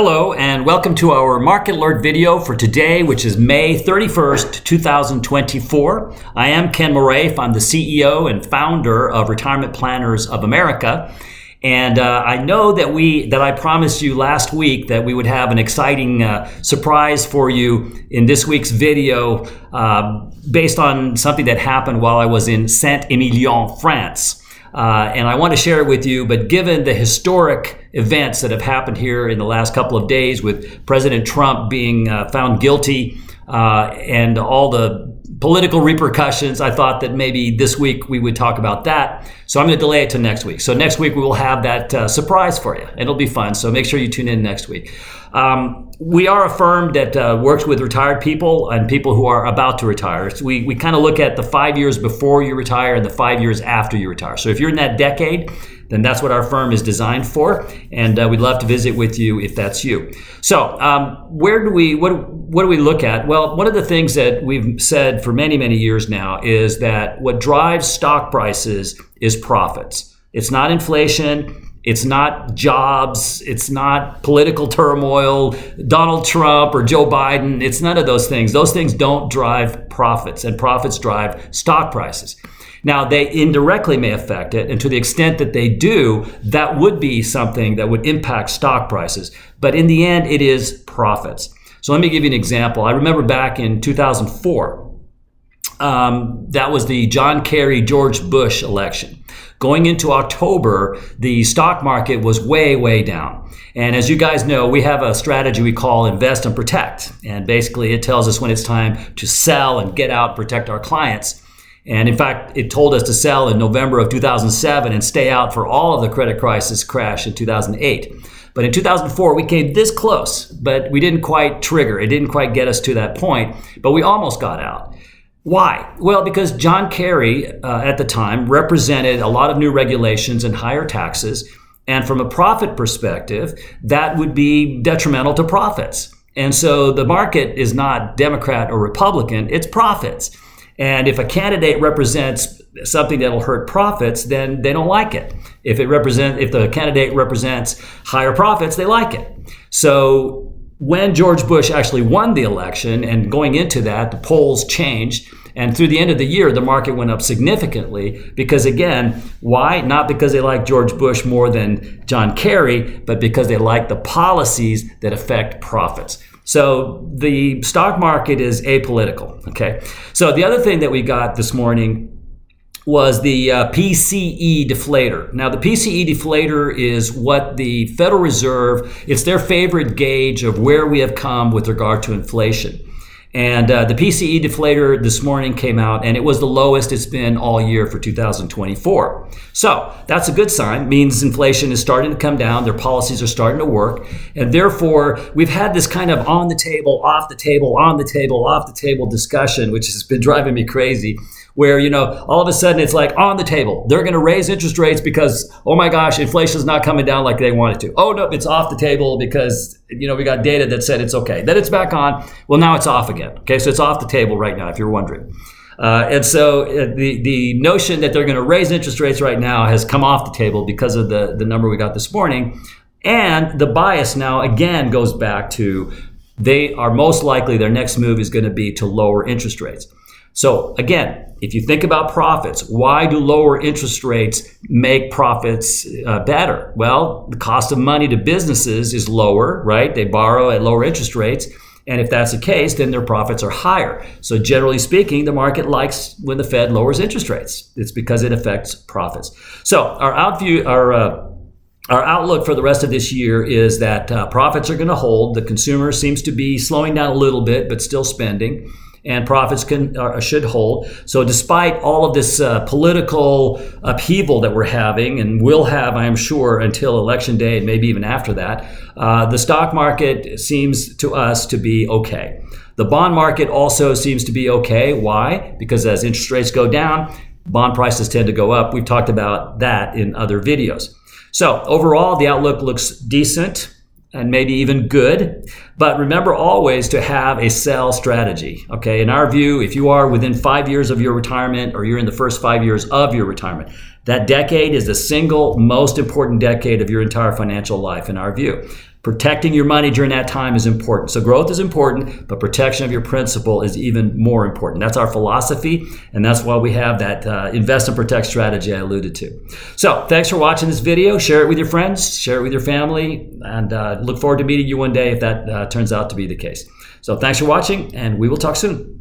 Hello and welcome to our market alert video for today, which is May 31st, 2024. I am Ken Moraif. I'm the CEO and founder of Retirement Planners of America. And I know that I promised you last week that we would have an exciting surprise for you in this week's video based on something that happened while I was in Saint-Emilion, France. And I want to share it with you, but given the historic events that have happened here in the last couple of days with President Trump being found guilty and all the political repercussions, I thought that maybe this week we would talk about that. So I'm going to delay it to next week. So next week we will have that surprise for you. It'll be fun. So make sure you tune in next week. We are a firm that works with retired people and people who are about to retire. So we kind of look at the 5 years before you retire and the 5 years after you retire. So if you're in that decade, then that's what our firm is designed for. And we'd love to visit with you if that's you. So what do we look at? Well, one of the things that we've said for many, many years now is that what drives stock prices is profits. It's not inflation. It's not jobs. It's not political turmoil, Donald Trump or Joe Biden. It's none of those things. Those things don't drive profits, and profits drive stock prices. Now, they indirectly may affect it, and to the extent that they do, that would be something that would impact stock prices. But in the end, it is profits. So let me give you an example. I remember back in 2004, that was the John Kerry, George Bush election. Going into October, the stock market was way, way down. And as you guys know, we have a strategy we call invest and protect. And basically it tells us when it's time to sell and get out, protect our clients. And in fact, it told us to sell in November of 2007 and stay out for all of the credit crisis crash in 2008. But in 2004, we came this close, but we didn't quite trigger. It didn't quite get us to that point, but we almost got out. Why? Well, because John Kerry at the time represented a lot of new regulations and higher taxes. And from a profit perspective, that would be detrimental to profits. And so the market is not Democrat or Republican, it's profits. And if a candidate represents something that'll hurt profits, then they don't like it. If the candidate represents higher profits, they like it. So when George Bush actually won the election, and going into that, the polls changed. And through the end of the year, the market went up significantly because, again, why? Not because they like George Bush more than John Kerry, but because they like the policies that affect profits. So the stock market is apolitical, okay? So the other thing that we got this morning was the PCE deflator. Now, the PCE deflator is what the Federal Reserve, it's their favorite gauge of where we have come with regard to inflation. And the PCE deflator this morning came out, and it was the lowest it's been all year for 2024. So that's a good sign. Means inflation is starting to come down. Their policies are starting to work. And therefore, we've had this kind of on the table, off the table, on the table, off the table discussion, which has been driving me crazy, where, all of a sudden it's like on the table. They're going to raise interest rates because, oh my gosh, inflation is not coming down like they want it to. Oh no, it's off the table because, we got data that said it's okay. Then it's back on. Well, now it's off again. Okay, so it's off the table right now, if you're wondering. And so the notion that they're going to raise interest rates right now has come off the table because of the number we got this morning. And the bias now again goes back to they are most likely their next move is going to be to lower interest rates. So again, if you think about profits, why do lower interest rates make profits better? Well, the cost of money to businesses is lower, right? They borrow at lower interest rates. And if that's the case, then their profits are higher. So generally speaking, the market likes when the Fed lowers interest rates. It's because it affects profits. So our outlook for the rest of this year is that profits are going to hold. The consumer seems to be slowing down a little bit, but still spending. And profits should hold. So despite all of this political upheaval that we're having, and will have, I am sure, until Election Day and maybe even after that, the stock market seems to us to be okay. The bond market also seems to be okay. Why? Because as interest rates go down, bond prices tend to go up. We've talked about that in other videos. So overall, the outlook looks decent and maybe even good. But remember always to have a sell strategy. Okay, in our view, if you are within 5 years of your retirement or you're in the first 5 years of your retirement, that decade is the single most important decade of your entire financial life in our view. Protecting your money during that time is important. So growth is important, but protection of your principal is even more important. That's our philosophy, and that's why we have that invest and protect strategy I alluded to. So thanks for watching this video. Share it with your friends, share it with your family, and look forward to meeting you one day if that turns out to be the case. So thanks for watching, and we will talk soon.